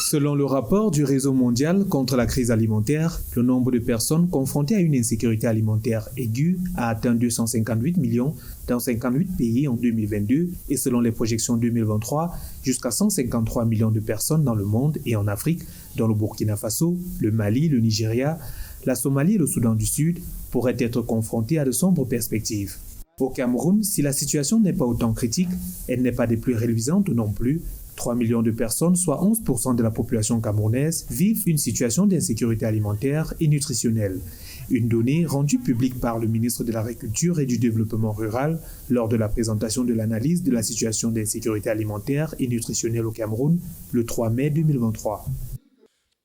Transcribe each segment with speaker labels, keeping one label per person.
Speaker 1: Selon le rapport du Réseau mondial contre la crise alimentaire, le nombre de personnes confrontées à une insécurité alimentaire aiguë a atteint 258 millions dans 58 pays en 2022 et selon les projections 2023, jusqu'à 153 millions de personnes dans le monde et en Afrique, dont le Burkina Faso, le Mali, le Nigeria, la Somalie et le Soudan du Sud, pourraient être confrontés à de sombres perspectives. Au Cameroun, si la situation n'est pas autant critique, elle n'est pas des plus réluisantes non plus. 3 millions de personnes, soit 11% de la population camerounaise, vivent une situation d'insécurité alimentaire et nutritionnelle. Une donnée rendue publique par le ministre de l'Agriculture et du Développement rural lors de la présentation de l'analyse de la situation d'insécurité alimentaire et nutritionnelle au Cameroun le 3 mai 2023.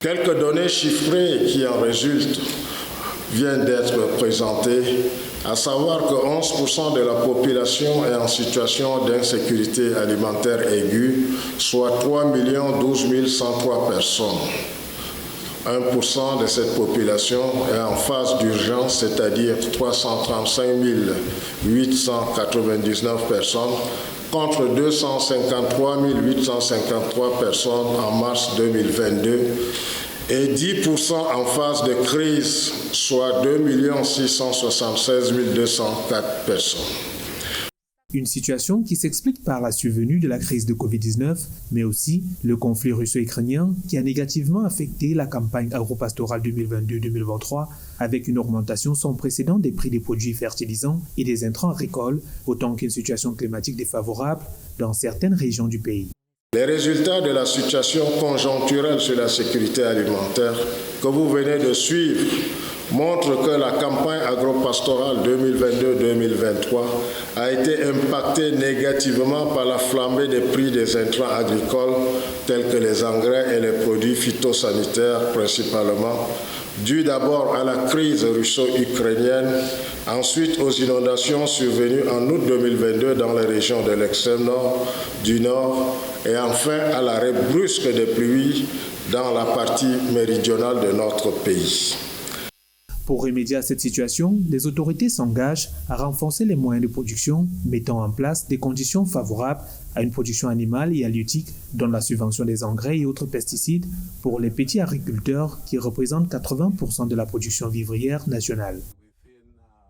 Speaker 2: Quelques données chiffrées qui en résultent viennent d'être présentées, à savoir que 11% de la population est en situation d'insécurité alimentaire aiguë, soit 3 12 103 personnes. 1% de cette population est en phase d'urgence, c'est-à-dire 335 899 personnes, contre 253 853 personnes en mars 2022, et 10% en phase de crise, soit 2 676 204 personnes.
Speaker 1: Une situation qui s'explique par la survenue de la crise de Covid-19, mais aussi le conflit russo-ukrainien qui a négativement affecté la campagne agropastorale 2022-2023 avec une augmentation sans précédent des prix des produits fertilisants et des intrants agricoles, autant qu'une situation climatique défavorable dans certaines régions du pays.
Speaker 2: Les résultats de la situation conjoncturelle sur la sécurité alimentaire que vous venez de suivre montrent que la campagne agropastorale 2022-2023 a été impactée négativement par la flambée des prix des intrants agricoles tels que les engrais et les produits phytosanitaires principalement, dû d'abord à la crise russo-ukrainienne, ensuite aux inondations survenues en août 2022 dans les régions de l'extrême nord, du nord, et enfin à l'arrêt brusque des pluies dans la partie méridionale de notre pays.
Speaker 1: Pour remédier à cette situation, les autorités s'engagent à renforcer les moyens de production, mettant en place des conditions favorables à une production animale et halieutique, dont la subvention des engrais et autres pesticides pour les petits agriculteurs qui représentent 80% de la production vivrière nationale.